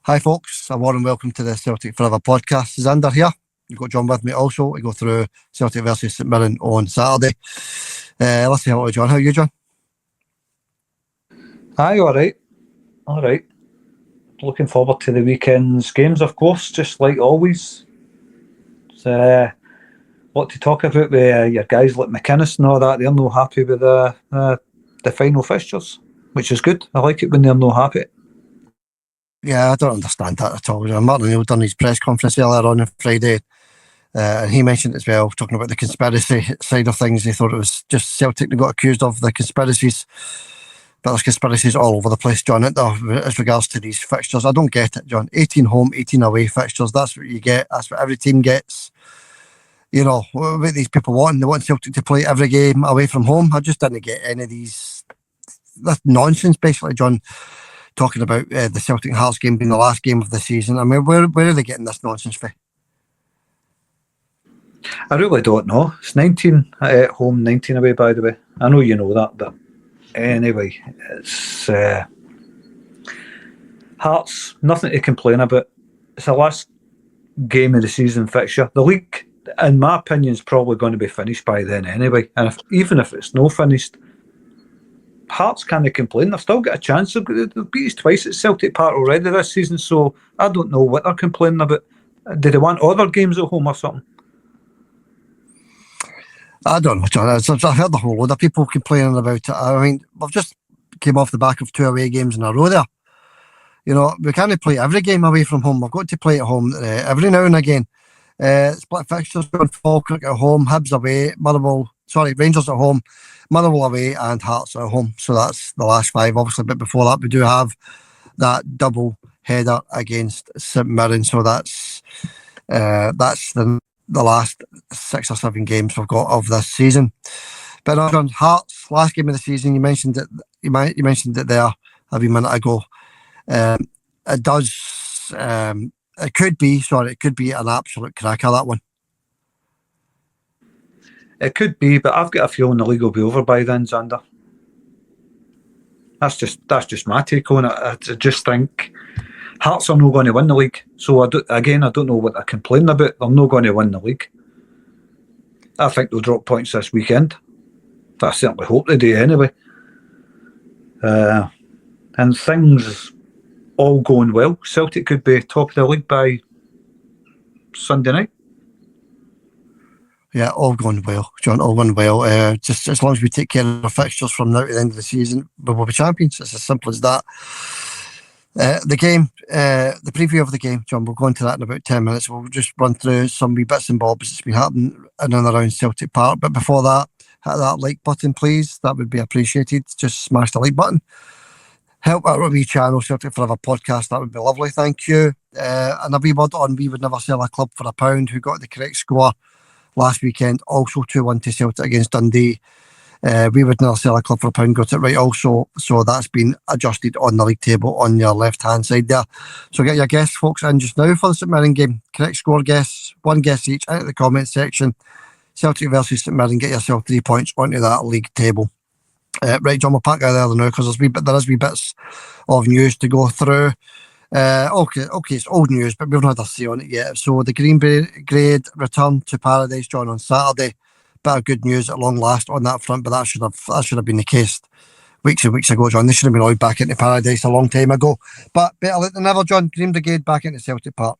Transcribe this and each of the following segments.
Hi folks, a warm welcome to the Celtic Forever podcast. Xander here. You've got John with me also to go through Celtic versus St Mirren on Saturday. Let's say hello to John. How are you, John? Hi, alright. Looking forward to the weekend's games, of course, just like always. It's what to talk about with your guys like McInnes and all that. They're not happy with the final fixtures, which is good. I like it when they're not happy. Yeah, I don't understand that at all. Martin O'Neill done his press conference earlier on Friday, and he mentioned as well, talking about the conspiracy side of things. He thought it was just Celtic that got accused of the conspiracies. But there's conspiracies all over the place, John, as regards to these fixtures. I don't get it, John. 18 home, 18 away fixtures. That's what you get. That's what every team gets. You know, what these people want. They want Celtic to play every game away from home. I just didn't get any of these. That's nonsense, basically, John, talking about the Celtic Hearts game being the last game of the season. I mean, where are they getting this nonsense from? I really don't know. It's 19 at home, 19 away, by the way. I know you know that, but anyway, it's Hearts, nothing to complain about. It's the last game of the season fixture. The league, in my opinion, is probably going to be finished by then anyway. And even if it's no finished, Hearts can't complain. They've still got a chance. They've beat us twice at Celtic Park already this season, so I don't know what they're complaining about. Do they want other games at home or something? I don't know, John. I've heard a whole load of people complaining about it. I mean, we've just came off the back of 2 away games in a row there. You know, we can't play every game away from home. We've got to play at home every now and again. Split fixtures, Falkirk at home, Hibs away, Rangers at home, Motherwell away and Hearts at home. So that's the last 5, obviously. But before that, we do have that double header against St Mirren. So that's the last 6 or 7 games we've got of this season. But on Hearts, last game of the season, you mentioned it. You mentioned it there a wee minute ago. It does. It could be an absolute cracker, that one. It could be, but I've got a feeling the league will be over by then, Xander. That's just my take on it. I just think Hearts are not going to win the league. So I don't know what they're complaining about. They're not going to win the league. I think they'll drop points this weekend. I certainly hope they do anyway. And things all going well, Celtic could be top of the league by Sunday night. Yeah, all going well, John, all going well. Just as long as we take care of our fixtures from now to the end of the season, we will be champions. It's as simple as that. The game, the preview of the game, John, we'll go into that in about 10 minutes. We'll just run through some wee bits and bobs that's been happening in and around Celtic Park. But before that, hit that like button, please. That would be appreciated. Just smash the like button. Help our wee channel, Celtic Forever podcast. That would be lovely. Thank you. And a wee word on We Would Never Sell a Club for £1, who got the correct score last weekend. Also 2-1 to Celtic against Dundee. We Would Never Sell a Club for £1 got it right also. So that's been adjusted on the league table on your left-hand side there. So get your guests, folks, in just now for the St Mirren game. Correct score guess, 1 guess each, out of the comment section. Celtic versus St Mirren, get yourself 3 points onto that league table. Right, John, we'll pack out there now because there is wee bits of news to go through. Okay, it's old news, but we've not had a say on it yet. So the Green Brigade return to Paradise, John, on Saturday. Bit of good news at long last on that front, but that should have been the case weeks and weeks ago, John. They should have been allowed back into Paradise a long time ago. But better late than never, John. Green Brigade back into Celtic Park.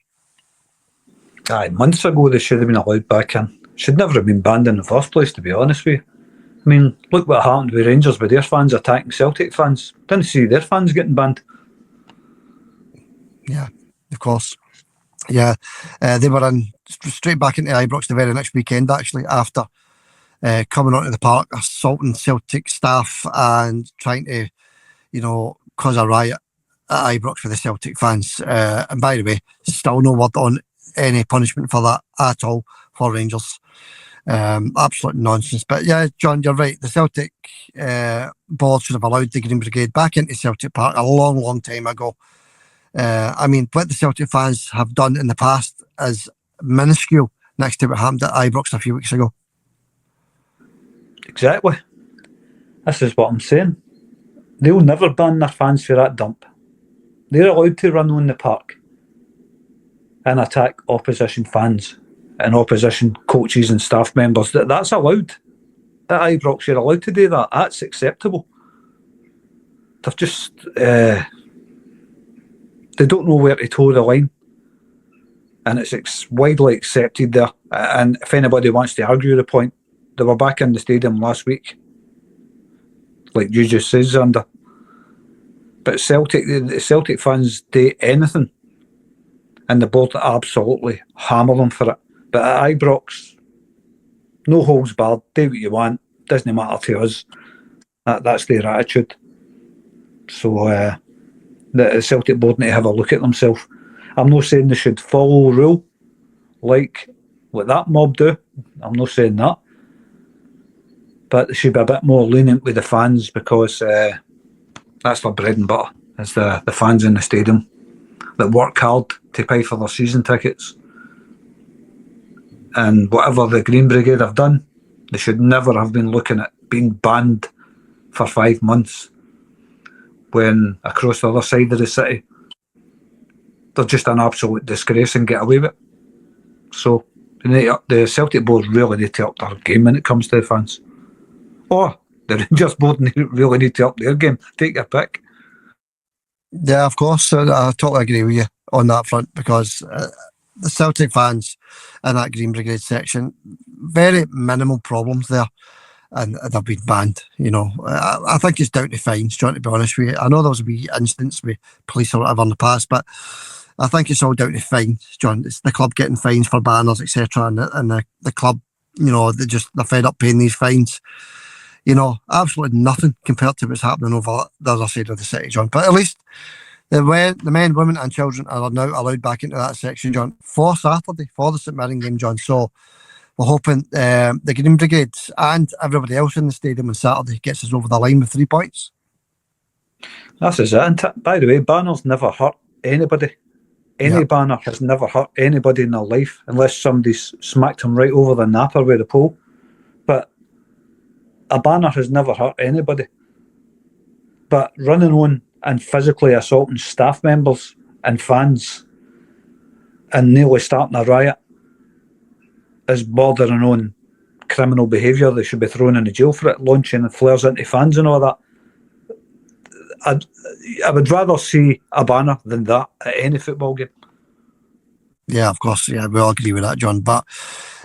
Aye, months ago they should have been allowed back in. Should never have been banned in the first place, to be honest with you. I mean, look what happened with Rangers with their fans attacking Celtic fans. Didn't see their fans getting banned. Yeah, of course. Yeah, they were in straight back into Ibrox the very next weekend, actually, after coming onto the park, assaulting Celtic staff and trying to, cause a riot at Ibrox for the Celtic fans. And by the way, still no word on any punishment for that at all for Rangers. Absolute nonsense. But yeah, John, you're right. The Celtic board should have allowed the Green Brigade back into Celtic Park a long, long time ago. I mean, what the Celtic fans have done in the past is minuscule next to what happened at Ibrox a few weeks ago. Exactly. This is what I'm saying. They'll never ban their fans for that dump. They're allowed to run on the park and attack opposition fans and opposition coaches and staff members. That's allowed. At Ibrox, you're allowed to do that. That's acceptable. They're just... they don't know where to toe the line. And it's widely accepted there. And if anybody wants to argue the point, they were back in the stadium last week. Like you just said, Xander. But the Celtic fans do anything, and the board absolutely hammer them for it. But at Ibrox, no holds barred, do what you want, doesn't matter to us. That's their attitude. So the Celtic board need to have a look at themselves. I'm not saying they should follow rule like what that mob do. I'm not saying that. But they should be a bit more lenient with the fans, because that's their bread and butter. It's the fans in the stadium that work hard to pay for their season tickets. And whatever the Green Brigade have done, they should never have been looking at being banned for 5 months, when across the other side of the city, they're just an absolute disgrace and get away with it. So the Celtic board really need to up their game when it comes to the fans. Or the Rangers board really need to up their game. Take your pick. Yeah, of course. I totally agree with you on that front, because the Celtic fans in that Green Brigade section, very minimal problems there, and they've been banned. You know, I think it's down to fines, John, to be honest with you. I know there was a wee instance with police or whatever in the past, but I think it's all down to fines, John. It's the club getting fines for banners, etc., and the club, you know, they're fed up paying these fines. You know, absolutely nothing compared to what's happening over the other side of the city, John. But at least the men, women and children are now allowed back into that section, John, for Saturday, for the St Mirren game, John. So we're hoping the Green Brigade and everybody else in the stadium on Saturday gets us over the line with 3 points. That's it. And by the way, banners never hurt anybody. Any banner has never hurt anybody in their life, unless somebody's smacked them right over the napper with a pole. But a banner has never hurt anybody. But running on and physically assaulting staff members and fans and nearly starting a riot is bordering on criminal behaviour. They should be thrown in the jail for it, launching flares into fans and all that. I would rather see a banner than that at any football game. Yeah, of course. Yeah, we all agree with that, John. But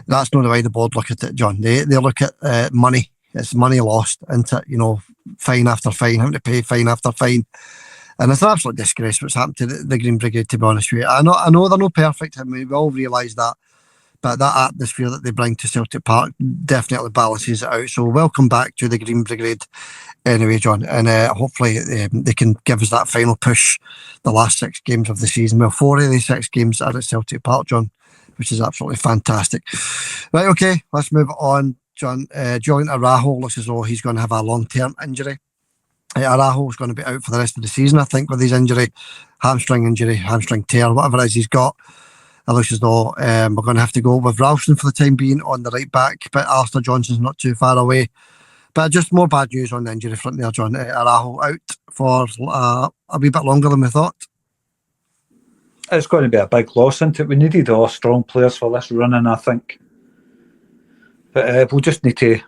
that's not the way the board look at it, John. They look at money. It's money lost into, you know, fine after fine, having to pay fine after fine. And it's an absolute disgrace what's happened to the Green Brigade, to be honest with you. I know they're not perfect, and we all realise that. But that atmosphere that they bring to Celtic Park definitely balances it out. So welcome back to the Green Brigade anyway, John. And hopefully they can give us that final push the last 6 games of the season. Well, 4 of these 6 games are at Celtic Park, John, which is absolutely fantastic. Right, okay, let's move on, John. Julian Araujo looks as though he's going to have a long-term injury. Araujo is going to be out for the rest of the season, I think, with his injury, hamstring tear, whatever it is he's got. It looks as though we're going to have to go with Ralston for the time being on the right back, but Alistair Johnston's not too far away. But just more bad news on the injury front there, John. Araujo out for a wee bit longer than we thought. It's going to be a big loss, isn't it? We needed all strong players for this running, I think. But we'll just need to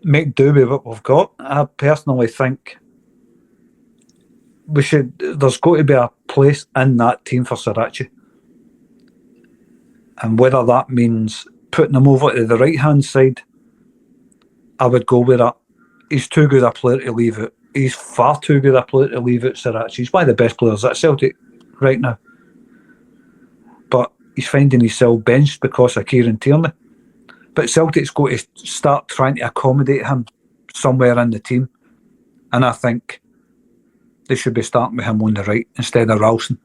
make do with what we've got. I personally think there's got to be a place in that team for Sirachi. And whether that means putting him over to the right-hand side, I would go with that. He's too good a player to leave out. He's far too good a player to leave out Sirachi. He's one of the best players at Celtic right now. But he's finding himself benched because of Kieran Tierney. But Celtic's got to start trying to accommodate him somewhere in the team. And I think they should be starting with him on the right instead of Ralston.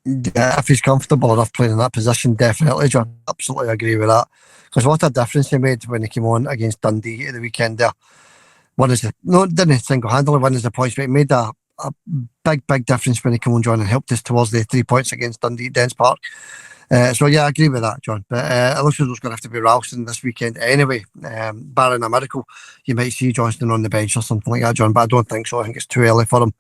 Yeah, if he's comfortable enough playing in that position, definitely, John. Absolutely agree with that. Because what a difference he made when he came on against Dundee at the weekend there. Didn't single-handedly win as the points, but he made a big difference when he came on, John, and helped us towards the 3 points against Dundee at Dens Park. So yeah, I agree with that, John. But it looks like it's going to have to be Ralston this weekend anyway. Barring a miracle, you might see Johnston on the bench or something like that, John. But I don't think so. I think it's too early for him.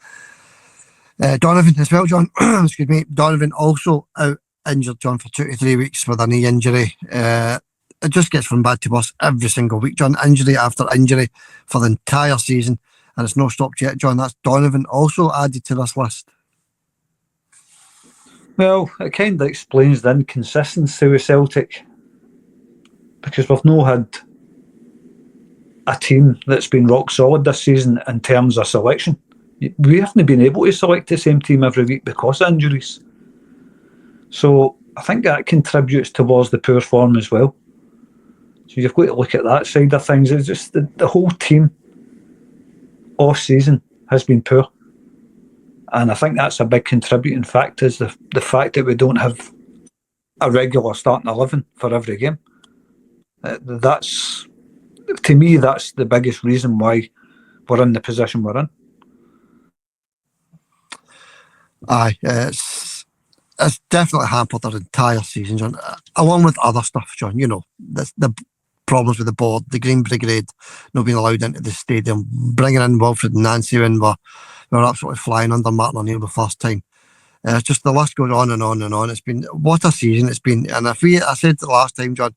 Donovan as well, John. Excuse me. Donovan also out injured, John, for 2 to 3 weeks with a knee injury. It just gets from bad to worse every single week, John. Injury after injury for the entire season, and it's not stopped yet, John. That's Donovan also added to this list. Well, it kind of explains the inconsistency with Celtic, because we've not had a team that's been rock solid this season in terms of selection. We haven't been able to select the same team every week because of injuries. So I think that contributes towards the poor form as well. So you've got to look at that side of things. It's just the whole team off season has been poor. And I think that's a big contributing factor, is the fact that we don't have a regular starting 11 for every game. That's, to me, that's the biggest reason why we're in the position we're in. Aye, it's definitely hampered our entire season, John, along with other stuff, John. You know, the problems with the board, the Green Brigade not being allowed into the stadium, bringing in Wilfred and Nancy when we're absolutely flying under Martin O'Neill the first time. It's just the list goes on and on and on. It's been, what a season it's been. And I said the last time, John,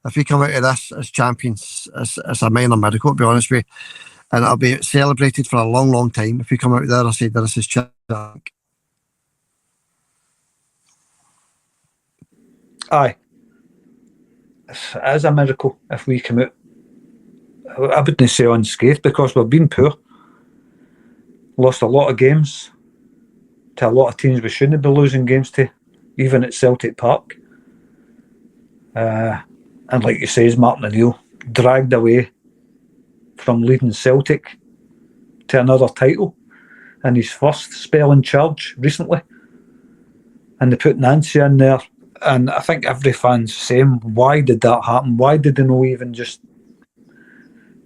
if we come out of this as champions, it's a minor miracle, to be honest with you. And it'll be celebrated for a long, long time. If we come out there, I said this is champions. Aye. It is a miracle if we come out. I wouldn't say unscathed, because we've been poor. Lost a lot of games to a lot of teams we shouldn't be losing games to, even at Celtic Park. And like you say, Martin O'Neill dragged away from leading Celtic to another title in his first spell in charge recently. And they put Nancy in there. And I think every fan's saying, why did that happen? Why did they not even just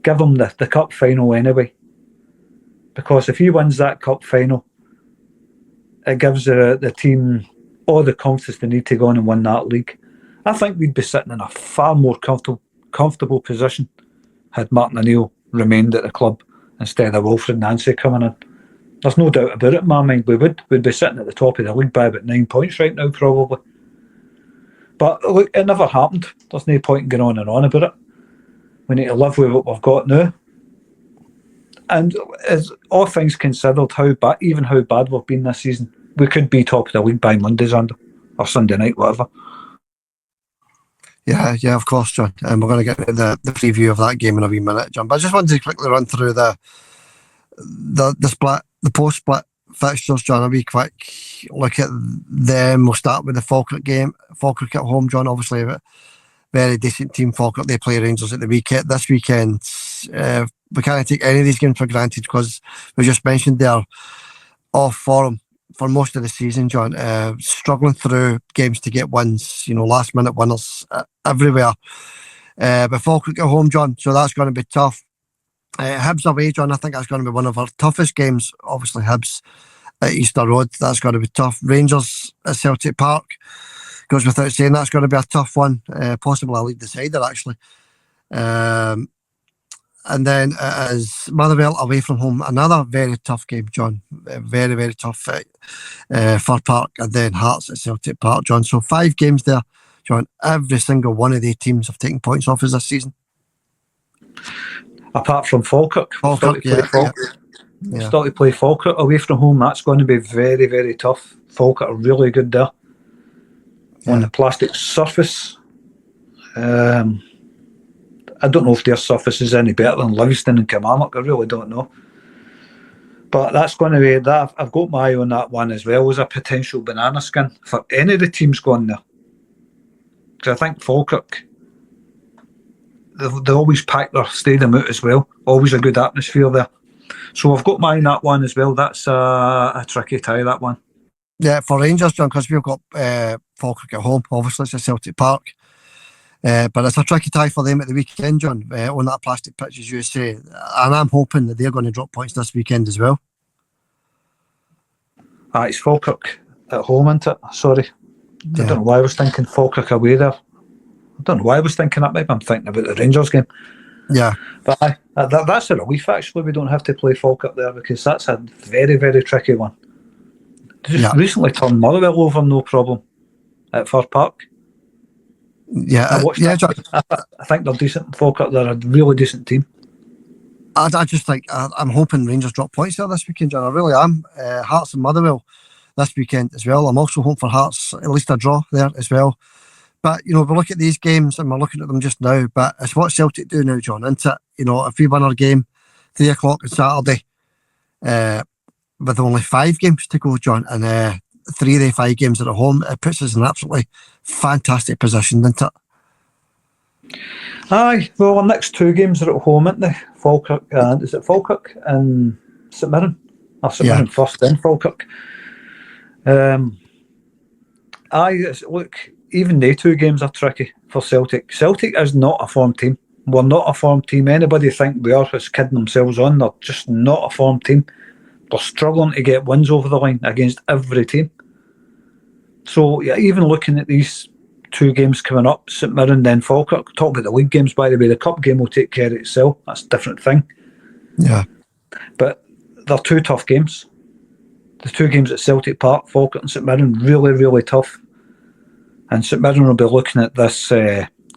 give him the cup final anyway? Because if he wins that cup final, it gives the team all the confidence they need to go on and win that league. I think we'd be sitting in a far more comfortable position had Martin O'Neill remained at the club instead of Wilfred Nancy coming in. There's no doubt about it in my mind. We'd be sitting at the top of the league by about 9 points right now, probably. But look, it never happened. There's no point in going on and on about it. We need to live with what we've got now. And as all things considered, how bad we've been this season, we could be top of the league by Monday, Xander, or Sunday night, whatever. Yeah, of course, John. And we're going to get to the preview of that game in a wee minute, John. But I just wanted to quickly run through the post-split fixtures, John. A wee quick look at them. We'll start with the Falkirk game. Falkirk at home, John. Obviously, a very decent team. Falkirk, they play Rangers at the weekend. This weekend, we can't take any of these games for granted, because we just mentioned they're off form for most of the season, John. Struggling through games to get wins, last minute winners everywhere. But Falkirk at home, John, so that's going to be tough. Hibs away, John, I think that's going to be one of our toughest games. Obviously, Hibs at Easter Road, that's going to be tough. Rangers at Celtic Park, goes without saying, that's going to be a tough one. Possibly a league decider, actually. And then it is Motherwell away from home, another very tough game, John. Very, very tough for Park, and then Hearts at Celtic Park, John. So 5 games there, John. Every single one of the teams have taken points off us this season. Apart from Falkirk. Falkirk. Start to play Falkirk away from home. That's going to be very, very tough. Falkirk are really good there. On the plastic surface. I don't know if their surface is any better than Livingston and Kilmarnock. I really don't know. But that's going to be that. I've got my eye on that one as well as a potential banana skin for any of the teams going there. Because I think Falkirk, they always pack their stadium out as well. Always a good atmosphere there. So I've got my eye on that one as well. That's a tricky tie, that one. Yeah, for Rangers, John, because we've got Falkirk at home. Obviously, it's at Celtic Park. But it's a tricky tie for them at the weekend, John, on that plastic pitch, as you say. And I'm hoping that they're going to drop points this weekend as well. It's Falkirk at home, isn't it? Sorry. I don't know why I was thinking Falkirk away there. I don't know why I was thinking that. Maybe I'm thinking about the Rangers game. Yeah. But that's a relief, actually. We don't have to play Falkirk there, because that's a very, very tricky one. Just recently turned Motherwell over, no problem, at Fir Park. I watched that. I think they're decent. Falkirk, they're a really decent team. I just think I'm hoping Rangers drop points there this weekend, John. I really am. Hearts and Motherwell this weekend as well. I'm also hoping for Hearts at least a draw there as well. But we look at these games and we're looking at them just now. But it's what Celtic do now, John, isn't it? If we win our game 3 o'clock on Saturday, with only 5 games to go, John, and 3 of the 5 games are at home, it puts us in an absolutely fantastic position, doesn't it? Aye, well, our next 2 games are at home, aren't they? Falkirk, is it Falkirk and St Mirren? Or St Mirren first, then Falkirk. Look, even they 2 games are tricky for Celtic. Celtic is not a form team. We're not a form team. Anybody think we are is kidding themselves on. They're just not a form team. They're struggling to get wins over the line against every team. So, even looking at these 2 games coming up, St Mirren, then Falkirk. Talk about the league games, by the way. The cup game will take care of itself. That's a different thing. Yeah. But they're 2 tough games. The 2 games at Celtic Park, Falkirk and St Mirren, really, really tough. And St Mirren will be looking at this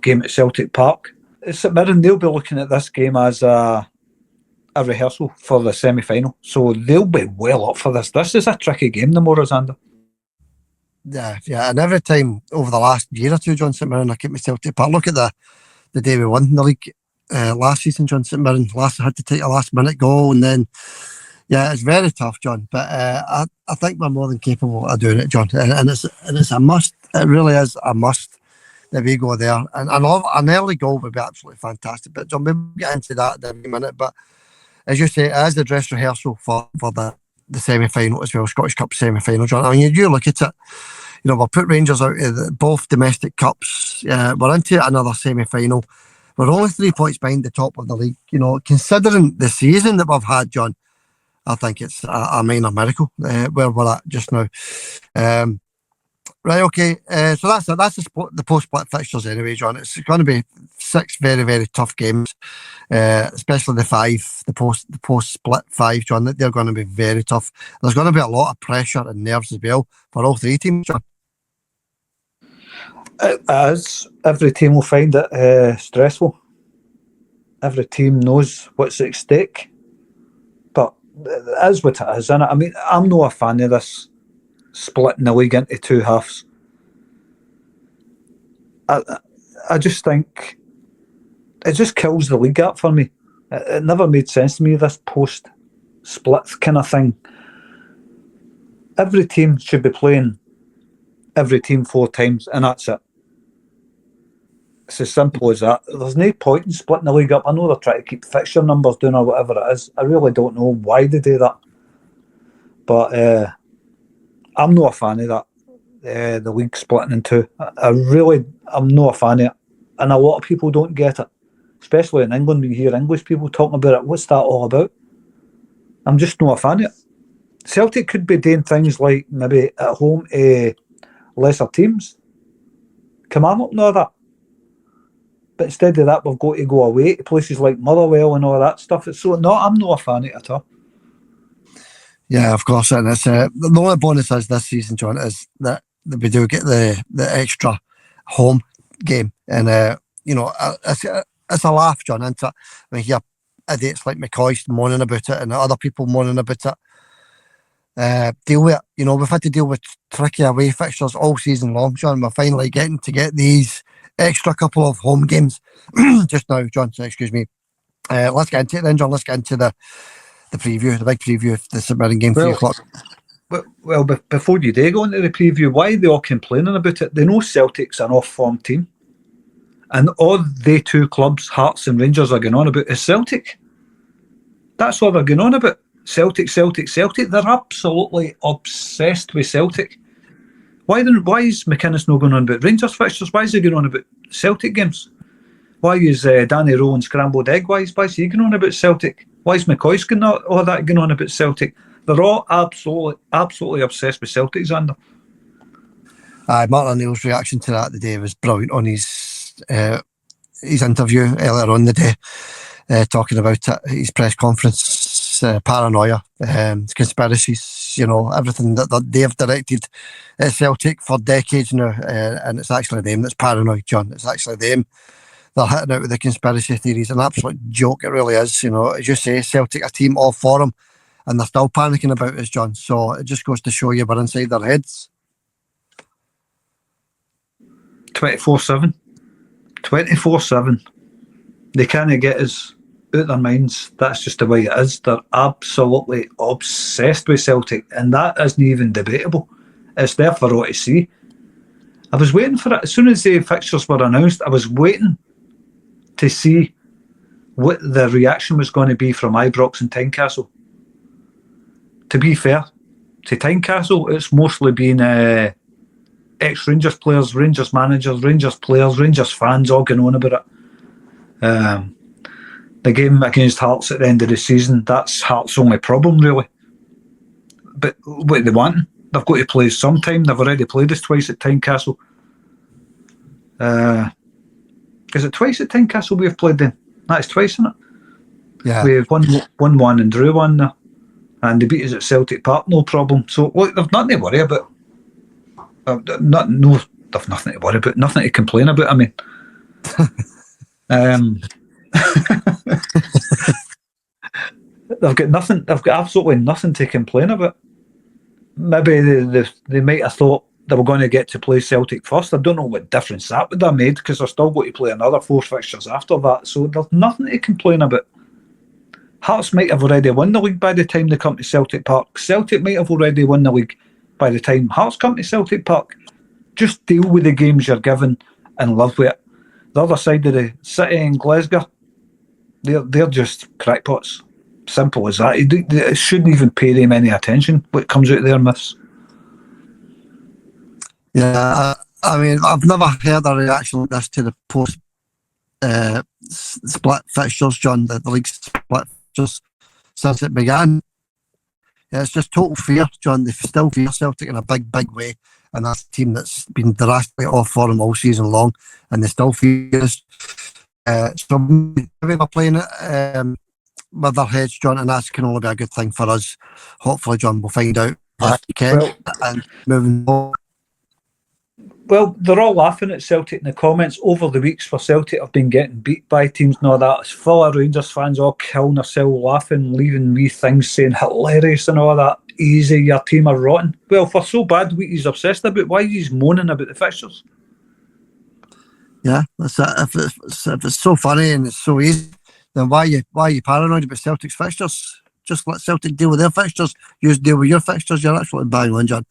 game at Celtic Park. St Mirren, they'll be looking at this game as a rehearsal for the semi-final. So they'll be well up for this. This is a tricky game, the Morazander. Yeah, and every time over the last year or two, John, St Mirren, I keep myself to part. Look at the day we won the league last season, John. St Mirren had to take a last-minute goal, and then it's very tough, John. But I think we're more than capable of doing it, John. And it's a must. It really is a must that we go there. And an early goal would be absolutely fantastic. But John, we'll get into that in a minute. But as you say, it is the dress rehearsal for the semi-final as well, Scottish Cup semi-final, John. I mean, you look at it, we'll put Rangers out of both domestic cups. We're into another semi-final. We're only 3 points behind the top of the league. Considering the season that we've had, John, I think it's a minor miracle where we're at just now. Right, okay. So that's the post-split fixtures anyway, John. It's going to be 6 very, very tough games, especially the post-split 5, John. They're going to be very tough. There's going to be a lot of pressure and nerves as well for all 3 teams, John. As every team will find it stressful. Every team knows what's at stake. But it is what it is, isn't it? I mean, I'm not a fan of this splitting the league into 2 halves. I just think it just kills the league up for me. It never made sense to me, this post-split kind of thing. Every team should be playing every team 4 times, and that's it. It's as simple as that. There's no point in splitting the league up. I know they're trying to keep fixture numbers down or whatever it is. I really don't know why they do that. But I'm not a fan of that, the league splitting in 2. I'm not a fan of it. And a lot of people don't get it. Especially in England, when you hear English people talking about it. What's that all about? I'm just not a fan of it. Celtic could be doing things like maybe at home lesser teams. Kilmarnock and all that. But instead of that, we've got to go away to places like Motherwell and all that stuff. I'm not a fan of it at all. Yeah, of course. And it's the only bonus is this season, John, is that we do get the extra home game. And, it's a laugh, John, isn't it? I mean, you hear idiots like McCoy moaning about it and other people moaning about it. Deal with it. We've had to deal with tricky away fixtures all season long, John. We're finally getting to get these extra couple of home games just now, John. So excuse me. Let's get into it then, John. Let's get into the preview, the big preview of the St Mirren game, 3 o'clock. Well, before you do go into the preview, why are they all complaining about it? They know Celtic's an off-form team. And all they 2 clubs, Hearts and Rangers, are going on about is Celtic. That's all they're going on about. Celtic. They're absolutely obsessed with Celtic. Why is McInnes not going on about Rangers fixtures? Why is he going on about Celtic games? Why is Danny Rowe and Scrambled Egg? Why is he going on about Celtic? Why is McCoy going on about Celtic? They're all absolutely obsessed with Celtic, Xander. Martin O'Neill's reaction to that today was brilliant on his interview earlier on the day, talking about it, his press conference paranoia, conspiracies, everything that they've directed at Celtic for decades now, and it's actually them that's paranoid, John. It's actually them. They're hitting out with the conspiracy theories. An absolute joke, it really is. As you say, Celtic, a team all for them, and they're still panicking about us, John. So it just goes to show you we're inside their heads. 24/7. 24/7. They can't get us out their minds. That's just the way it is. They're absolutely obsessed with Celtic, and that isn't even debatable. It's there for all to see. I was waiting for it. As soon as the fixtures were announced, I was waiting to see what the reaction was going to be from Ibrox and Tynecastle. To be fair, to Tynecastle, it's mostly been ex-Rangers players, Rangers managers, Rangers players, Rangers fans all going on about it. The game against Hearts at the end of the season, that's Hearts' only problem, really. But what are they wanting? They've got to play sometime. They've already played us twice at Tynecastle. Is it twice at Tynecastle we've played then? That's twice, isn't it? Yeah. We've won 1 and drew 1 there. And they beat us at Celtic Park, no problem. So, look, they've nothing to worry about. They've nothing to worry about, nothing to complain about, I mean. They've got absolutely nothing to complain about. Maybe they might have thought they were going to get to play Celtic first. I don't know what difference that would have made, because they're still going to play another 4 fixtures after that. So there's nothing to complain about. Hearts might have already won the league by the time they come to Celtic Park. Celtic might have already won the league by the time Hearts come to Celtic Park. Just deal with the games you're given and live with it. The other side of the city in Glasgow, they're just crackpots. Simple as that. It shouldn't even pay them any attention what comes out of their myths. Yeah, I mean, I've never heard a reaction like this to the post split fixtures, John, the league split fixtures since it began. Yeah, it's just total fear, John. They still fear Celtic in a big, big way, and that's a team that's been drastically off for them all season long, and they still fear us. So maybe they're playing it with their heads, John, and that can only be a good thing for us. Hopefully, John, we'll find out and moving on. Well, they're all laughing at Celtic in the comments over the weeks for Celtic have been getting beat by teams and all that. It's full of Rangers fans all killing themselves laughing, leaving wee things saying hilarious and all that. Easy, your team are rotten. Well, for so bad what he's obsessed about, why he's moaning about the fixtures? Yeah, that's it. If it's so funny and it's so easy, then why are you paranoid about Celtic's fixtures? Just let Celtic deal with their fixtures. You deal with your fixtures. You're actually bang on, John.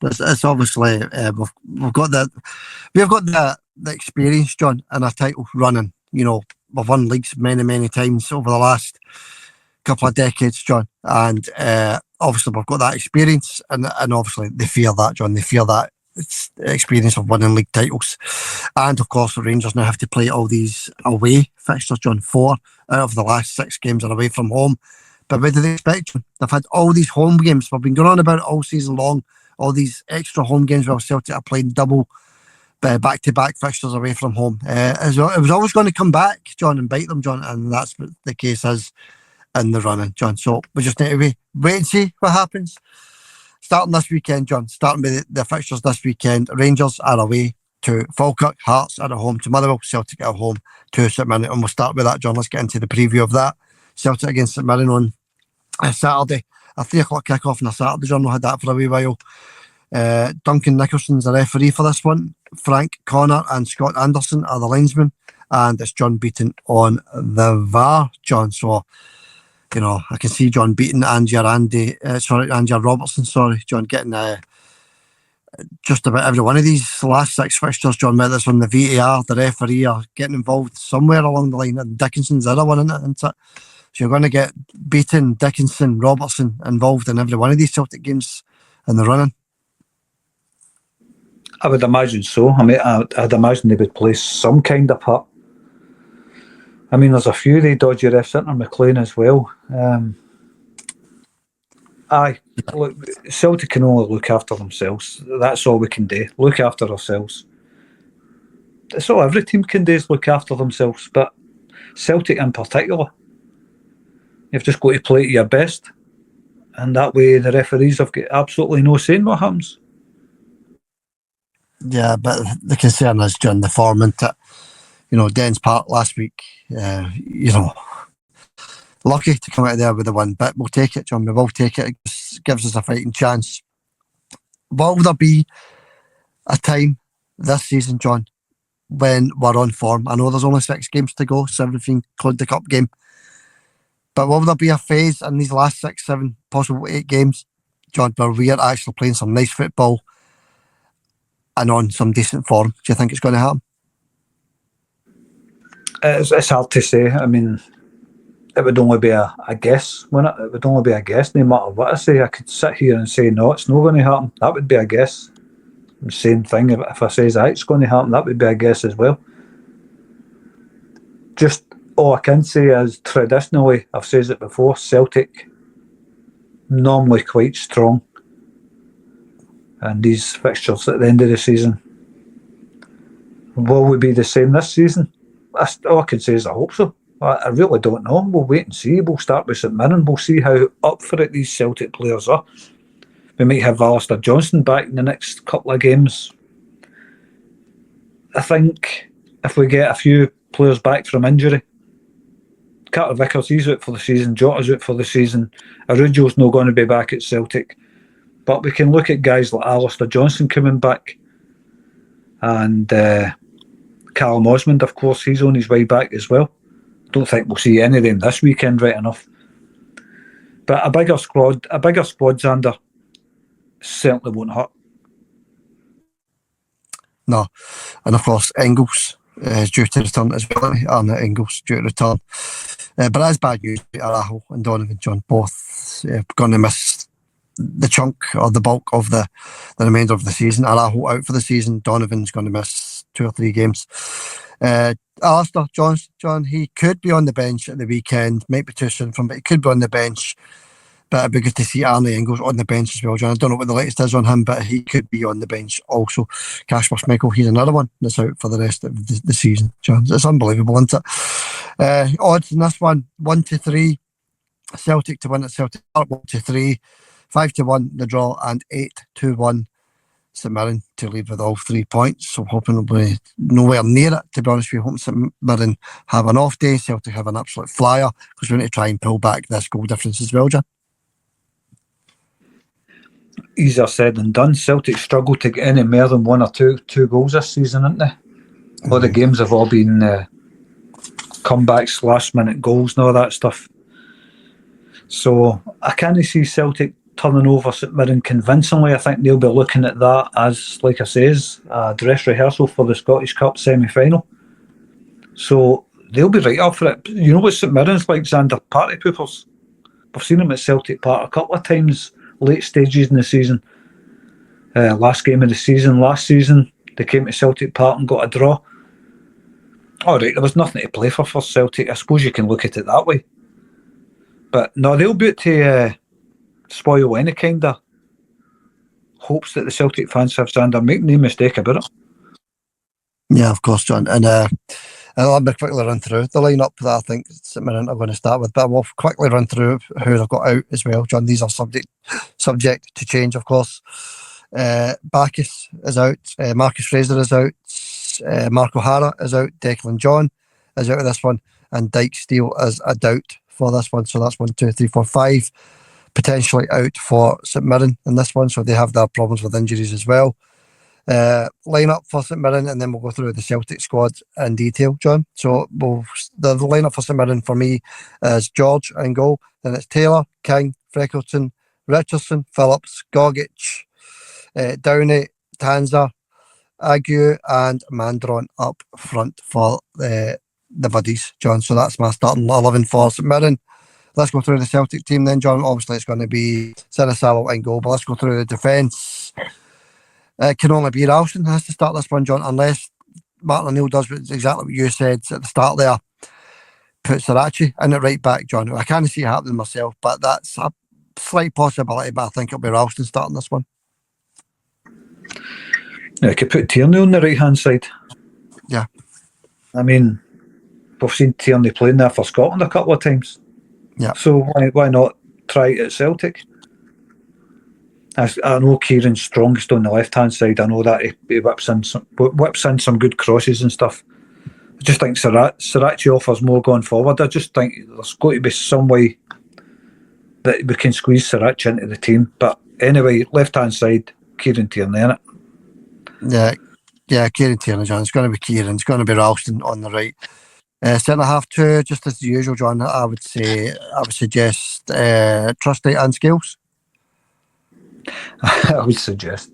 It's obviously we've got the experience, John, and a title running. We've won leagues many times over the last couple of decades, John, and obviously we've got that experience, and obviously they fear that, John. They fear that it's experience of winning league titles, and of course the Rangers now have to play all these away fixtures, John. 4 out of the last 6 games are away from home. But what do they expect, John? They've had all these home games. We've been going on about it all season long. All these extra home games where Celtic are playing double back-to-back fixtures away from home. It was always going to come back, John, and bite them, John, and that's what the case is in the running, John. So we just need to wait and see what happens. Starting this weekend, John, starting with the fixtures this weekend, Rangers are away to Falkirk, Hearts are at home to Motherwell, Celtic at home to St Mirren, and we'll start with that, John. Let's get into the preview of that. Celtic against St Mirren on Saturday. A 3 o'clock kick-off on a Saturday, John. We had that for a wee while. Duncan Nicholson's the referee for this one. Frank Connor and Scott Anderson are the linesmen. And it's John Beaton on the VAR, John. So, I can see John Beaton and your Robertson, John, getting just about every one of these last 6 fixtures, John, whether it's from the VAR, the referee, are getting involved somewhere along the line. And Dickinson's the other one, isn't it? So you're going to get Beaton, Dickinson, Robertson involved in every one of these Celtic games in the running. I would imagine so. I mean, I'd imagine they would play some kind of part. I mean, there's a few of the dodgy refs, isn't there? McLean as well. Look, Celtic can only look after themselves. That's all we can do. Look after ourselves. That's all every team can do, is look after themselves. But Celtic in particular, You've just got to play to your best. And that way the referees have got absolutely no say in what happens. Yeah, but the concern is, John, the form into it. Dens Park last week, lucky to come out of there with a win, but we'll take it, John. We will take it. It gives us a fighting chance. Will there be a time this season, John, when we're on form? I know there's only 6 games to go, 7 if you include the cup game. But will there be a phase in these last 6, 7, possible 8 games, John, where we are actually playing some nice football and on some decent form? Do you think it's going to happen? It's hard to say. I mean, it would only be a guess, wouldn't it? It would only be a guess, no matter what I say. I could sit here and say, no, it's not going to happen. That would be a guess. Same thing, if I say it's going to happen, that would be a guess as well. Just all I can say is, traditionally, I've said it before, Celtic normally quite strong. And these fixtures at the end of the season, will we be the same this season? All I can say is I hope so. I really don't know. We'll wait and see. We'll start with St Mirren. We'll see how up for it these Celtic players are. We might have Alistair Johnston back in the next couple of games. I think if we get a few players back from injury, Carter Vickers, he's out for the season. Jota's out for the season. Araujo's not going to be back at Celtic. But we can look at guys like Alistair Johnston coming back. And Callum Osmond, of course, he's on his way back as well. Don't think we'll see any of them this weekend, right enough. But a bigger squad, Xander, certainly won't hurt. No. And of course, Engels is due to return as well. Arnott Engels due to return. But that's bad news. Araujo and Donovan, John, both going to miss the chunk or the bulk of the remainder of the season. Araujo out for the season. Donovan's going to miss 2 or 3 games. Alistair Johnston, he could be on the bench at the weekend. Might be too soon for him, but he could be on the bench. But it'd be good to see Arnott Engels on the bench as well, John. I don't know what the latest is on him, but he could be on the bench also. Kasper Schmeichel, he's another one that's out for the rest of the season, John. It's unbelievable, isn't it? Odds in this one, 1-3. Celtic to win at Celtic Park, 1-3. 5-1 the draw, and 8-1 St Mirren to lead with all 3 points. So hoping we'll be nowhere near it, to be honest with you. Hoping St Mirren have an off day, Celtic have an absolute flyer, because we need to try and pull back this goal difference as well, John. Easier said than done. Celtic struggled to get any more than 1 or 2 goals this season, haven't they? All the games have all been comebacks, last minute goals and all that stuff. So I can't see Celtic turning over St Mirren convincingly. I think they'll be looking at that as, like I says, a dress rehearsal for the Scottish Cup semi-final. So they'll be right up for it. You know what St Mirren's like, Xander? Party poopers. We've seen them at Celtic Park a couple of times, late stages in the season. Last game of the season, last season, they came to Celtic Park and got a draw. All right, there was nothing to play for Celtic. I suppose you can look at it that way. But no, they'll be out to spoil any kind of hopes that the Celtic fans have, Xander. Make no mistake about it. Yeah, of course, John. And I'll quickly run through the lineup that I think St Mirren are going to start with, but we'll quickly run through who they've got out as well, John. These are subject to change, of course. Bacchus is out, Marcus Fraser is out, Mark O'Hara is out, Declan John is out of this one, and Dyke Steele is a doubt for this one. So that's 1, 2, 3, 4, 5 potentially out for St Mirren in this one. So they have their problems with injuries as well. Lineup for St Mirren, and then we'll go through the Celtic squad in detail, John. So the lineup for St Mirren for me is George in goal, then it's Taylor, King, Freckleton, Richardson, Phillips, Gogic, Downey, Tanzer, Aguirre, and Mandron up front for the buddies, John. So that's my starting 11 for St Mirren. Let's go through the Celtic team then, John. Obviously it's going to be Sinisalo in goal, but let's go through the defence. It can only be Ralston has to start this one, John, unless Martin O'Neill does exactly what you said at the start there, put Sarachi in it right back, John. I can't see it happening myself, but that's a slight possibility, but I think it'll be Ralston starting this one. Yeah, I could put Tierney on the right-hand side. Yeah. I mean, we've seen Tierney playing there for Scotland a couple of times. Yeah. So why not try it at Celtic? I know Kieran's strongest on the left-hand side. I know that he whips in some good crosses and stuff. I just think Sriracha offers more going forward. I just think there's got to be some way that we can squeeze Sriracha into the team. But anyway, left-hand side, Kieran Tierney, innit? Yeah, Kieran Tierney, John. It's going to be Kieran. It's going to be Ralston on the right. Centre half two, just as usual, John. I would suggest Trusty and Scales. I would suggest.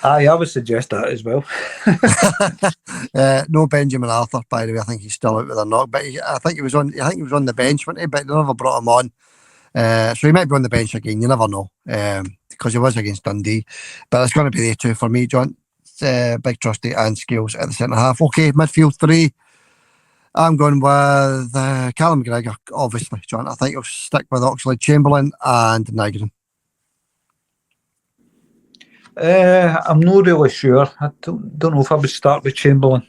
I would suggest that as well. No Benjamin Arthur, by the way. I think he's still out with a knock, but I think he was on the bench, wasn't he? But they never brought him on. So he might be on the bench again. You never know, because he was against Dundee. But it's going to be the two for me, John. Big Trusty and Scales at the centre half. Okay, midfield three. I'm going with Callum McGregor, obviously, John. I think he'll stick with Oxlade-Chamberlain and Nygren. I'm not really sure. I don't know if I would start with Chamberlain.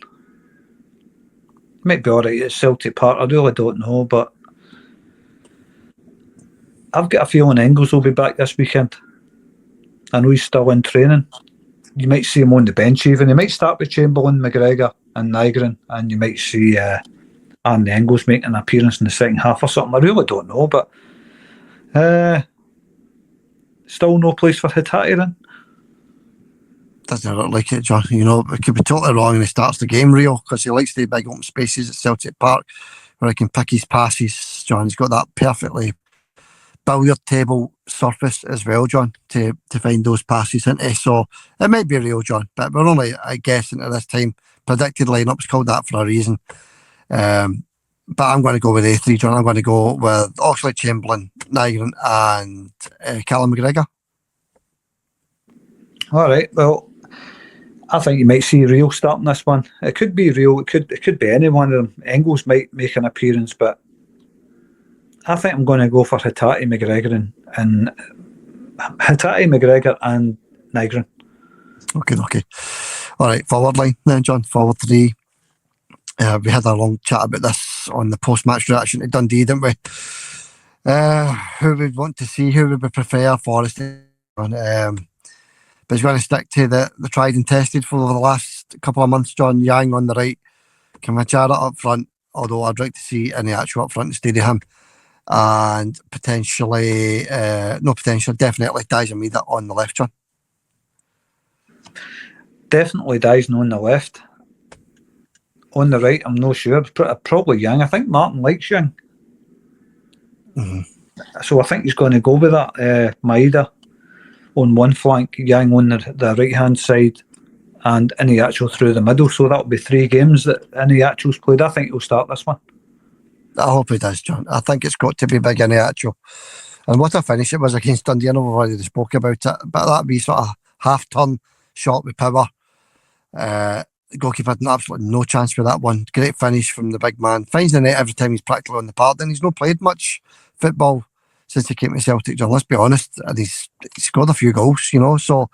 Might be alright at Celtic Park. I really don't know, but I've got a feeling Engels will be back this weekend. I know he's still in training. You might see him on the bench even. He might start with Chamberlain, McGregor and Nygren, and you might see Andy Engels making an appearance in the second half or something. I really don't know, but still no place for Hatate then. Doesn't look like it, John. You know, it could be totally wrong and he starts the game, Rio, because he likes the big open spaces at Celtic Park where he can pick his passes, John. He's got that perfectly billiard table surface as well, John, to find those passes into. So it might be Rio, John, but we're only guessing at this time. Predicted lineup's called that for a reason. But I'm going to go with A3, John. I'm going to go with Oxlade-Chamberlain, Nygren and Callum McGregor. All right, well, I think you might see Rio starting this one. It could be Rio, it could be any one of them. Engels might make an appearance, but I think I'm going to go for Hatate, McGregor and Hatate, McGregor and Nygren. Okay. All right, forward line then, John. Forward three. We had a long chat about this on the post-match reaction to Dundee, didn't we? Who we'd want to see, who would we prefer, Forrest? But he's going to stick to the tried and tested for the last couple of months, John. Yang on the right, Cvancara up front, although I'd like to see Iheanacho up front instead of him. And definitely Dyson Meader on the left, John. Definitely Dyson on the left. On the right, I'm not sure. Probably Yang. I think Martin likes Yang. Mm-hmm. So I think he's going to go with that. Maeda on one flank, Yang on the right-hand side, and Iheanacho through the middle. So that'll be 3 games that Iheanacho's played. I think he'll start this one. I hope he does, John. I think it's got to be big Iheanacho. And what a finish it was against Dundee. I know we've already spoke about it, but that'd be sort of half-turn shot with power. The goalkeeper had absolutely no chance for that one. Great finish from the big man. Finds the net every time he's practically on the park. And he's not played much football since he came to Celtic, John. Let's be honest. And he's scored a few goals, you know. So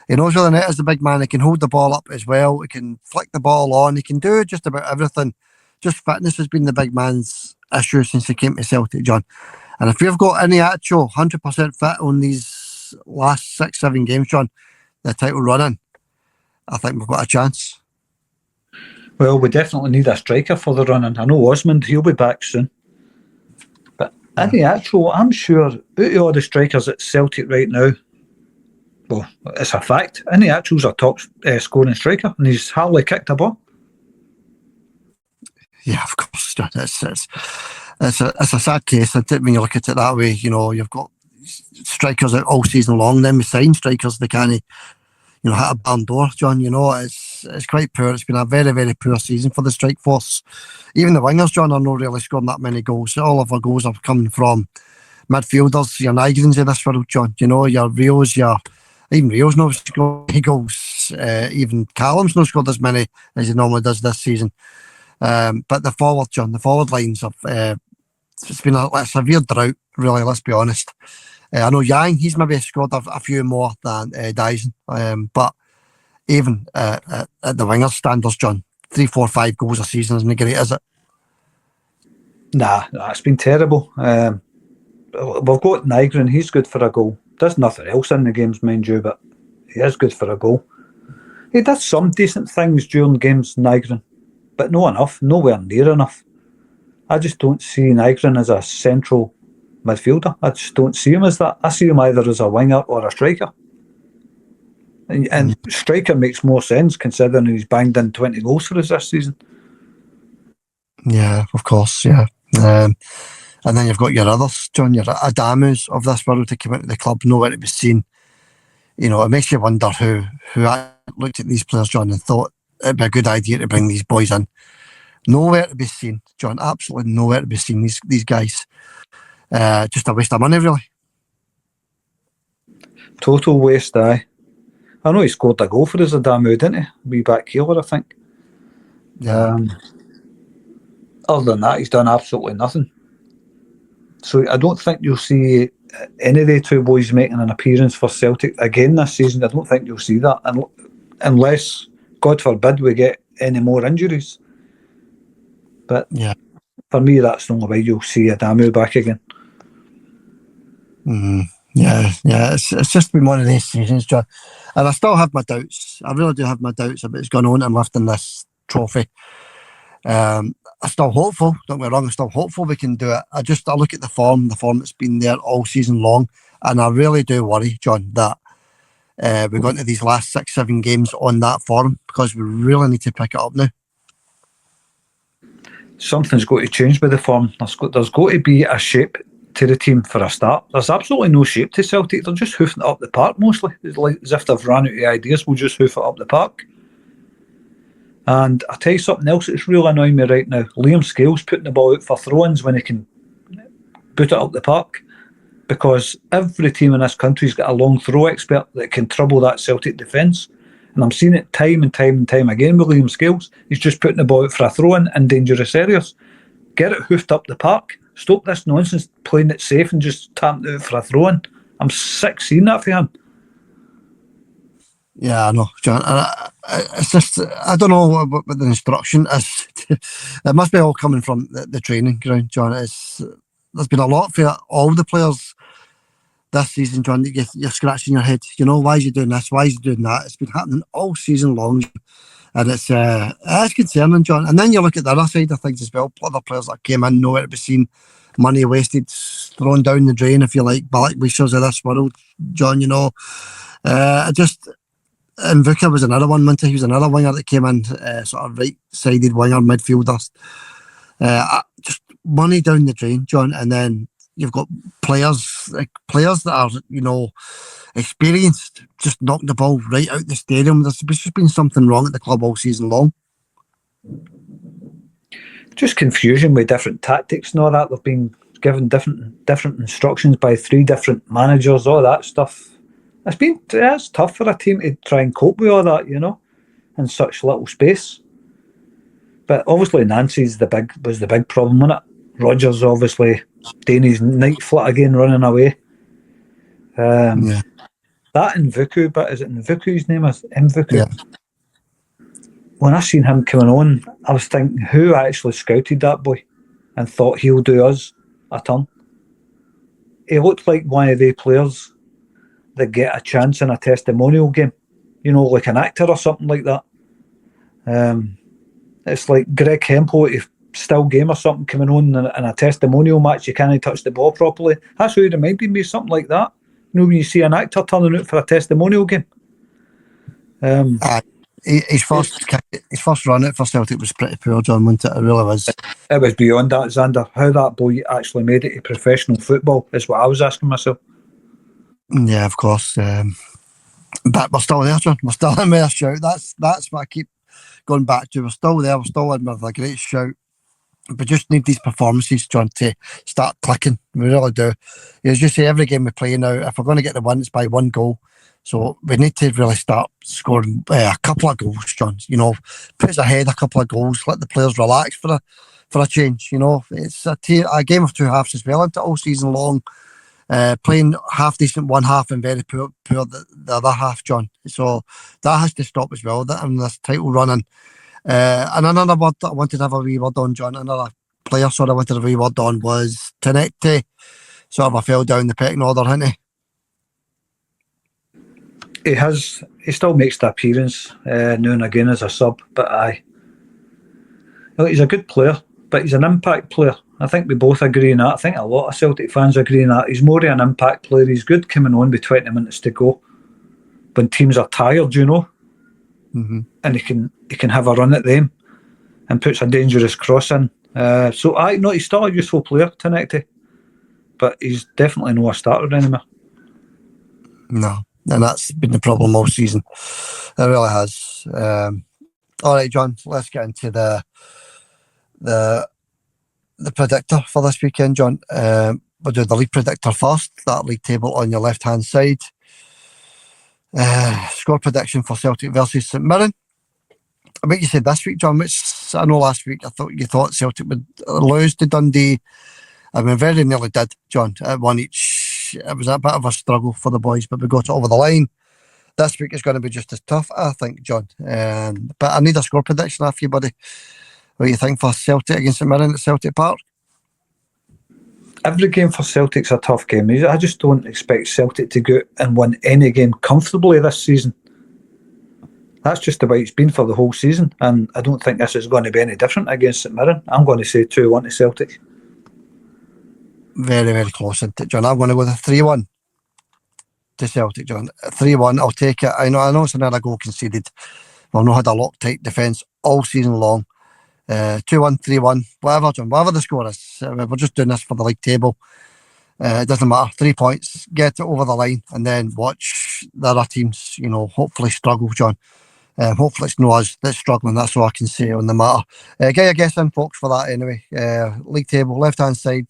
he knows where the net is, the big man. He can hold the ball up as well. He can flick the ball on. He can do just about everything. Just fitness has been the big man's issue since he came to Celtic, John. And if we've got Iheanacho 100% fit on these last 6-7 games, John, the title running, I think we've got a chance. Well, we definitely need a striker for the running. I know Osmond, he'll be back soon. But Iheanacho, I'm sure, out of all the strikers at Celtic right now, well, it's a fact, Iheanacho's a top scoring striker, and he's hardly kicked a ball. Yeah, of course, John. It's a sad case when you look at it that way. You know, you've got strikers out all season long. Then we sign strikers, they can't, hit a barn door, John. You know, it's quite poor. It's been a very, very poor season for the strike force. Even the wingers, John, are not really scoring that many goals. All of our goals are coming from midfielders. Your Nygrens in this world, John. You know, your Rios, even Rio's not scored any goals. Even Callum's not scored as many as he normally does this season. But the forward lines have it's been a severe drought, really, let's be honest. I know Yang, he's maybe scored a few more than Dyson, but even at the wingers standards, John, 3, 4, 5 goals a season isn't great, is it? Nah, it's been terrible. We've got Nygren, he's good for a goal. Does nothing else in the games, mind you, but he is good for a goal. He does some decent things during games, Nygren, but no enough, nowhere near enough. I just don't see Nygren as a central midfielder. I just don't see him as that. I see him either as a winger or a striker. And striker makes more sense considering he's banged in 20 goals for us this season. Yeah, of course, yeah. And then you've got your others, John, your Adamus of this world to come into the club, nowhere to be seen. You know, it makes you wonder who looked at these players, John, and thought it'd be a good idea to bring these boys in. Nowhere to be seen, John, absolutely nowhere to be seen, these guys. Just a waste of money, really. Total waste, aye. I know he scored a goal for us, Adamu, didn't he? Wee back heeler, I think. Yeah. Other than that, he's done absolutely nothing. So I don't think you'll see any of the two boys making an appearance for Celtic again this season. I don't think you'll see that unless, God forbid, we get any more injuries. But yeah, for me, that's the only way you'll see Adamu back again. Yeah. It's just been one of these seasons, John. And I still have my doubts. I really do have my doubts about what's going on and lifting this trophy. I'm still hopeful. Don't get me wrong. I'm still hopeful we can do it. I look at the form that's been there all season long, and I really do worry, John, that we're going to these last 6-7 games on that form because we really need to pick it up now. Something's got to change with the form. There's got to be a shape to the team for a start. There's absolutely no shape to Celtic. They're just hoofing it up the park mostly. It's like as if they've ran out of ideas. We'll just hoof it up the park. And I'll tell you something else that's really annoying me right now. Liam Scales putting the ball out for throw-ins when he can boot it up the park. Because every team in this country's got a long throw expert that can trouble that Celtic defence. And I'm seeing it time and time and time again with Liam Scales. He's just putting the ball out for a throw-in in dangerous areas. Get it hoofed up the park. Stop this nonsense playing it safe and just tapping it out for a throw-in. I'm sick seeing that for him. Yeah, I know, John. It's just, I don't know what the instruction is. It must be all coming from the training ground, John. There's been a lot for all the players this season, John, that you're scratching your head. You know, why is he doing this? Why is he doing that? It's been happening all season long. And it's concerning, John. And then you look at the other side of things as well. Other players that came in, nowhere to be seen, money wasted, thrown down the drain, if you like, Balak Wishers of this world, John, you know. And Vuka was another one, Minty. He was another winger that came in, sort of right-sided winger, midfielder. Just money down the drain, John. And then you've got players that are, you know, experienced, just knock the ball right out the stadium. There's just been something wrong at the club all season long. Just confusion with different tactics and all that. They've been given different instructions by 3 different managers, all that stuff. It's tough for a team to try and cope with all that, you know, in such little space. But obviously Nancy's was the big problem, wasn't it? Rodgers obviously doing his night flit again, running away. Yeah. That Nvuku, but is it Nvuku's name? Is Mvuku? Yeah. When I seen him coming on, I was thinking, who actually scouted that boy and thought he'll do us a turn? He looked like one of the players that get a chance in a testimonial game, you know, like an actor or something like that. It's like Greg Hempel at a still game or something coming on in a testimonial match. You can't touch the ball properly. That's who reminded me, something like that. You know, when you see an actor turning out for a testimonial game. His first run out for Celtic was pretty poor, John, wasn't it? It really was. It was beyond that, Xander. How that boy actually made it to professional football is what I was asking myself. Yeah, of course. But we're still there, John. We're still in with a shout. That's what I keep going back to. We're still there. We're still in with a great shout. We just need these performances, John, to start clicking. We really do. As you say, every game we play now, if we're going to get the win, it's by 1 goal. So we need to really start scoring a couple of goals, John. You know, put us ahead a couple of goals, let the players relax for a change. You know, it's a game of 2 halves as well, isn't it, all season long. Playing half decent one half and very poor the other half, John. So that has to stop as well. That in this title running. And another word that I wanted to have a wee word on, John. Another player, sort of wanted a wee word on, was Tenecte. Sort of a fell down the pecking order, hasn't he? He still makes the appearance now and again as a sub, but he's a good player, but he's an impact player. I think we both agree on that. I think a lot of Celtic fans agree on that. He's more of an impact player. He's good coming on with 20 minutes to go when teams are tired, Mm-hmm. And he can have a run at them and puts a dangerous cross in. He's still a useful player, Tenecte, but he's definitely not a starter anymore. No, and that's been the problem all season. It really has. All right, John, let's get into the predictor for this weekend, John. We'll do the league predictor first. That league table on your left-hand side. Score prediction for Celtic versus St Mirren. I bet you said this week, John, which I know last week you thought Celtic would lose to Dundee. I mean, very nearly did, John, at one each. It was a bit of a struggle for the boys, but we got it over the line. This week is going to be just as tough, I think, John. But I need a score prediction off you, buddy. What do you think for Celtic against St Mirren at Celtic Park? Every game for Celtic's a tough game. I just don't expect Celtic to go and win any game comfortably this season. That's just the way it's been for the whole season, and I don't think this is going to be any different against St Mirren. I'm going to say 2-1 to Celtic. Very, very close, isn't it, John? I'm going to go with 3-1 to Celtic, John. 3-1, I'll take it. I know it's another goal conceded. We've not had a Loctite defence all season long. 2-1, 3-1, whatever, John, whatever the score is. We're just doing this for the league table. It doesn't matter. 3 points, get it over the line, and then watch the other teams, hopefully struggle, John. Hopefully it's not us that's struggling. That's all I can say on the matter. Get your guess in, folks, for that anyway. League table, left-hand side.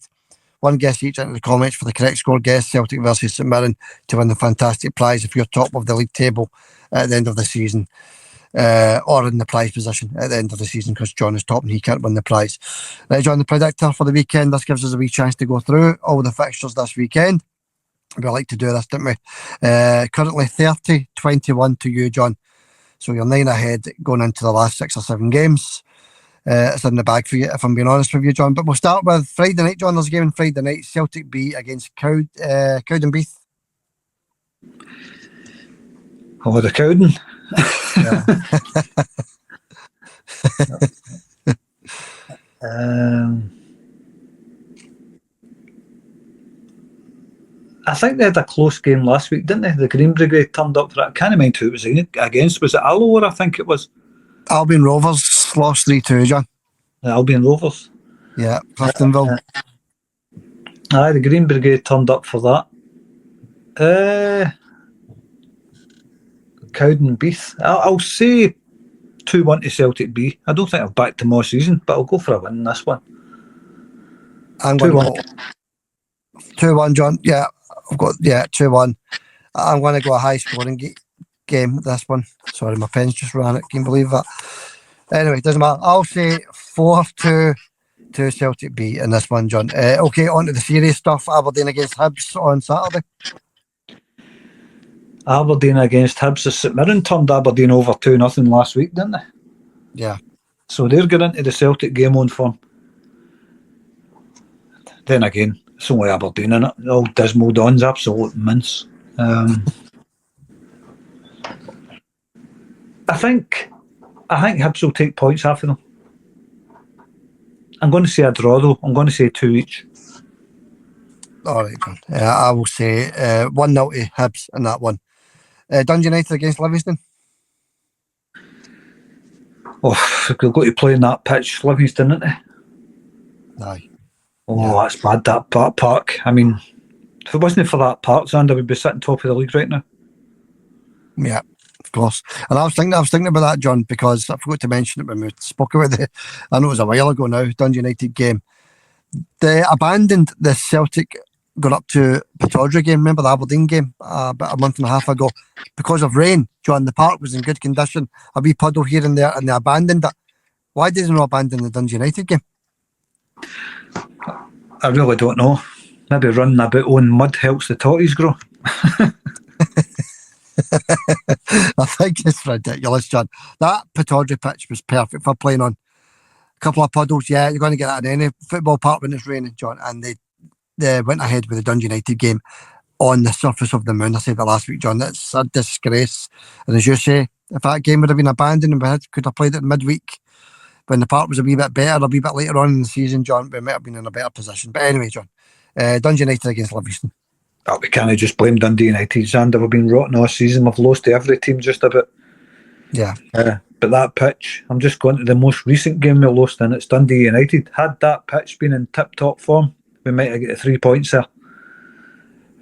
One guess each into the comments for the correct score guess, Celtic versus St Mirren, to win the fantastic prize if you're top of the league table at the end of the season. Or in the prize position at the end of the season, because John is top and he can't win the prize. Right, John, the predictor for the weekend. This gives us a wee chance to go through all the fixtures this weekend. We like to do this, don't we? Currently 30-21 to you, John. So you're 9 ahead going into the last 6 or 7 games. It's in the bag for you, if I'm being honest with you, John. But we'll start with Friday night, John. There's a game on Friday night. Celtic B against Cowdenbeath. Oh, the Cowden. Yeah. I think they had a close game last week, didn't they? The Green Brigade turned up for it. I can't mind who it was against. Was it Alloa? I think it was. Albion Rovers lost 3-2, John. The Albion Rovers. Yeah, Cliftonville. Aye, the Green Brigade turned up for that. Cowdenbeath. I'll say 2-1 to Celtic B. I don't think I've backed them all season, but I'll go for a win in this one. I'm going to go 2-1, John. Yeah, 2-1. I'm going to go a high scoring game this one. Sorry, my pen's just ran it. Can you believe that? Anyway, it doesn't matter. I'll say 4-2 to Celtic B in this one, John. Okay, on to the serious stuff. Aberdeen against Hibs on Saturday. Aberdeen against Hibs. St Mirren turned Aberdeen over 2-0 last week, didn't they? Yeah. So they're going into the Celtic game on form. Then again, it's only Aberdeen in it. All dismal Dons, absolute mince. I think Hibs will take points after them. I'm going to say a draw though. I'm going to say 2 each. All right, John. I will say 1-0 to Hibs in that one. Dundee United against Livingston. Oh, they've got to play in that pitch, Livingston, isn't they? Aye. Oh, Yeah. That's bad, that park. I mean, if it wasn't for that park, Xander would be sitting top of the league right now. Yeah, of course. And I was thinking about that, John, because I forgot to mention it when we spoke about it. I know it was a while ago now, Dundee United game. They abandoned the Celtic going up to Pittodrie game. Remember the Aberdeen game about a month and a half ago? Because of rain, John, the park was in good condition. A wee puddle here and there, and they abandoned it. Why did they not abandon the Dundee United game? I really don't know. Maybe running a bit on mud helps the totties grow. I think it's ridiculous, John. That Pittodrie pitch was perfect for playing on. couple of puddles. Yeah, you're going to get that in any football park when it's raining, John. And they went ahead with the Dundee United game on the surface of the moon. I said that last week, John. That's a disgrace. And as you say, if that game would have been abandoned and we could have played it midweek when the park was a wee bit better, a wee bit later on in the season, John, we might have been in a better position. But anyway, John, Dundee United against Livingston. Oh, we can't just blame Dundee United, Xander. We've been rotten all season. We've lost to every team just about. Yeah. But that pitch, I'm just going to the most recent game we lost in, it's Dundee United. Had that pitch been in tip-top form, we might have got the 3 points there.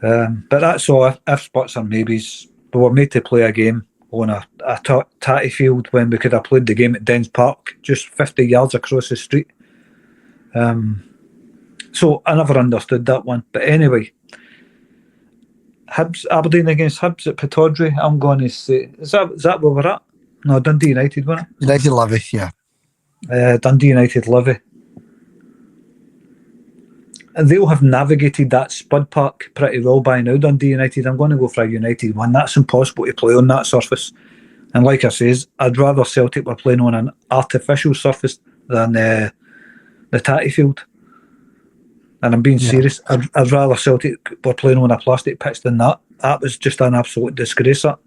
But that's all ifs, buts and maybes. We were made to play a game on a tatty field when we could have played the game at Dens Park, just 50 yards across the street. So I never understood that one. But anyway, Aberdeen against Hibs at Pittodrie, I'm going to say, is that where we're at? No, Dundee United, wasn't it? United Livy, yeah. Dundee United Livy. And they'll have navigated that Spud Park pretty well by now, Dundee United. I'm going to go for a United win. That's impossible to play on that surface. And like I says, I'd rather Celtic were playing on an artificial surface than the tatty field. And I'm being serious. I'd rather Celtic were playing on a plastic pitch than that. That was just an absolute disgrace, that.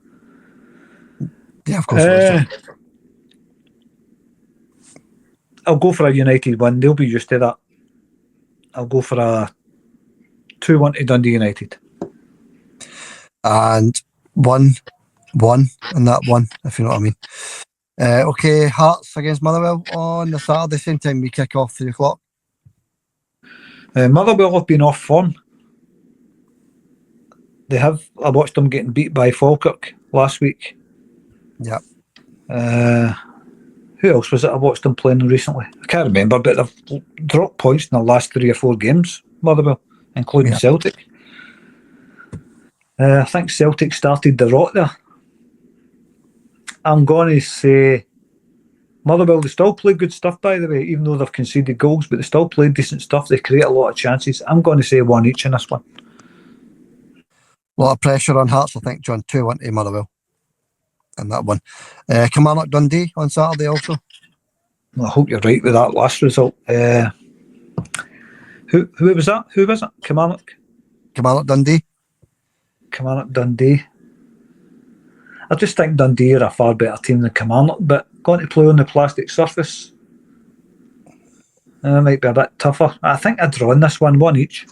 Yeah, of course it is. I'll go for a United win. They'll be used to that. I'll go for a 2-1 to Dundee United. And 1-1 in that one, if you know what I mean. Okay, Hearts against Motherwell on the Saturday, same time we kick off 3 o'clock. Motherwell have been off form. They have. I watched them getting beat by Falkirk last week. Yeah. Who else was it I watched them playing recently? I can't remember, but they've dropped points in the last 3 or 4 games, Motherwell, including Celtic. I think Celtic started the rot there. I'm going to say Motherwell, they still play good stuff, by the way, even though they've conceded goals, but they still play decent stuff. They create a lot of chances. I'm going to say 1 each in this one. A lot of pressure on Hearts, I think, John. 2-1 to Motherwell in that one. Kilmarnock Dundee on Saturday also. I hope you're right with that last result. Who was that? Who was it? Kilmarnock Dundee. Kilmarnock Dundee. I just think Dundee are a far better team than Kilmarnock, but going to play on the plastic surface might be a bit tougher. I think I'd draw in this one, 1 each.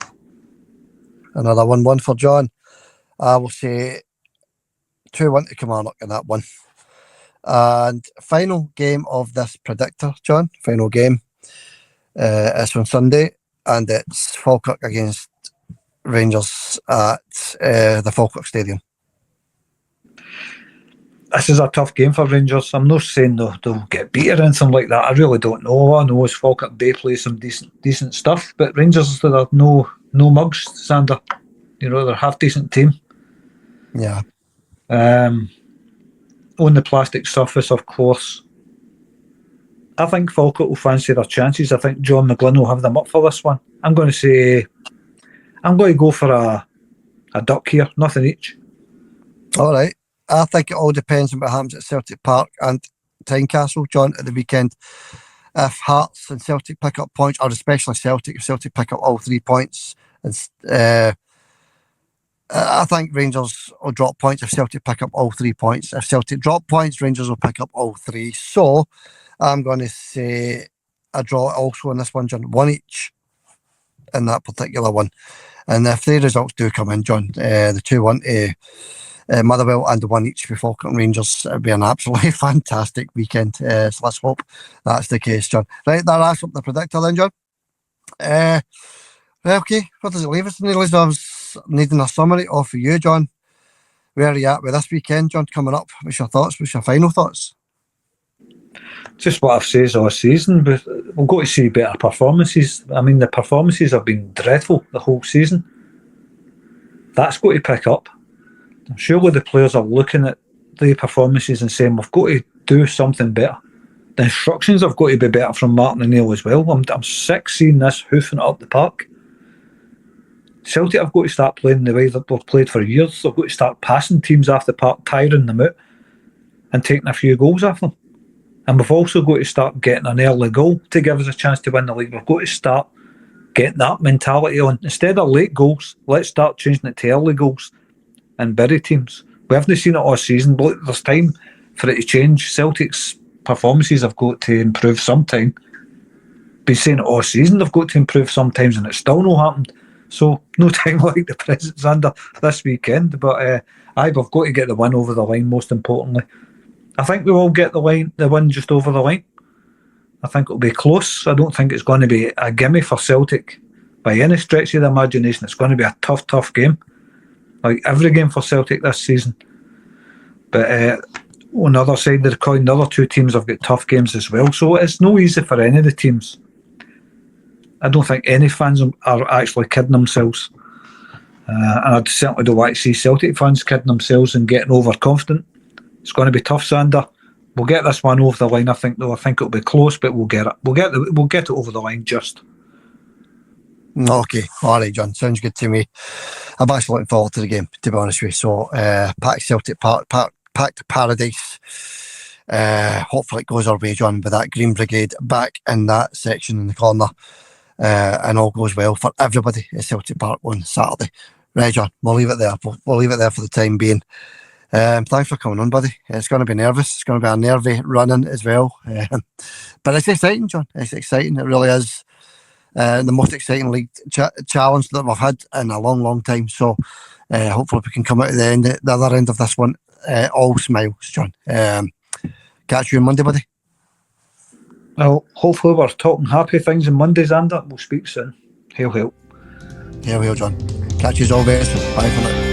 Another 1-1 for John. I will say 2-1 to Kilmarnock in that one. And final game of this predictor, John. Final game is on Sunday, and it's Falkirk against Rangers at the Falkirk Stadium. This is a tough game for Rangers. I'm not saying they'll get beat or anything like that. I really don't know. All I know is Falkirk, they play some decent stuff, but Rangers, they're no mugs, Sander. You know, they're a half-decent team. Yeah. On the plastic surface, of course. I think Falkirk will fancy their chances. I think John McGlynn will have them up for this one. I'm going to go for a duck here, nothing each. All right. I think it all depends on what happens at Celtic Park and Tynecastle, John, at the weekend. If Hearts and Celtic pick up points, or especially Celtic, if Celtic pick up all 3 points, I think Rangers will drop points if Celtic pick up all 3 points. If Celtic drop points, Rangers will pick up all 3. So I'm going to say a draw also in this one, John. 1 each in that particular one. And if the results do come in, John, the 2-1 to Motherwell and the 1 each for Falkirk and Rangers, it'd be an absolutely fantastic weekend. So let's hope that's the case, John. Right, that wraps up the predictor then, John. Okay, what does it leave us? I was needing a summary off of you, John. Where are you at with this weekend, John, coming up? What's your thoughts? What's your final thoughts? Just what I've said all season, but we'll go to see better performances. I mean, the performances have been dreadful the whole season. That's got to pick up. Surely the players are looking at the performances and saying, we've got to do something better. The instructions have got to be better from Martin O'Neill as well. I'm sick seeing this hoofing it up the park. Celtic have got to start playing the way that they've played for years. They've got to start passing teams off the park, tiring them out, and taking a few goals off them. And we've also got to start getting an early goal to give us a chance to win the league. We've got to start getting that mentality on. Instead of late goals, let's start changing it to early goals and bury teams. We haven't seen it all season, but there's time for it to change. Celtic's performances have got to improve sometime. Been saying it all season, they've got to improve sometimes, and it's still not happened. So no time like the present, Xander, this weekend. But we've got to get the win over the line, most importantly. I think we will get the win just over the line. I think it'll be close. I don't think it's going to be a gimme for Celtic by any stretch of the imagination. It's going to be a tough game, like every game for Celtic this season. But on the other side of the coin, the other two teams have got tough games as well. So it's no easy for any of the teams. I don't think any fans are actually kidding themselves. And I certainly don't want to see Celtic fans kidding themselves and getting overconfident. It's going to be tough, Sander. We'll get this one over the line, I think, though. I think it'll be close, but we'll get it. We'll get it over the line just. Okay. All right, John. Sounds good to me. I'm actually looking forward to the game, to be honest with you. So, packed Celtic packed paradise. Hopefully it goes our way, John, with that Green Brigade back in that section in the corner. And all goes well for everybody at Celtic Park on Saturday. Right, John, we'll leave it there. We'll leave it there for the time being. Thanks for coming on, buddy. It's going to be nervous. It's going to be a nervy running as well. But it's exciting, John. It's exciting. It really is the most exciting league challenge that we've had in a long time. So hopefully we can come out at the other end of this one all smiles, John. Catch you on Monday, buddy. Well, hopefully we're talking happy things on Monday, Xander. We'll speak soon. Hail, hail. Hail, John. Catch you all very soon. Bye for now.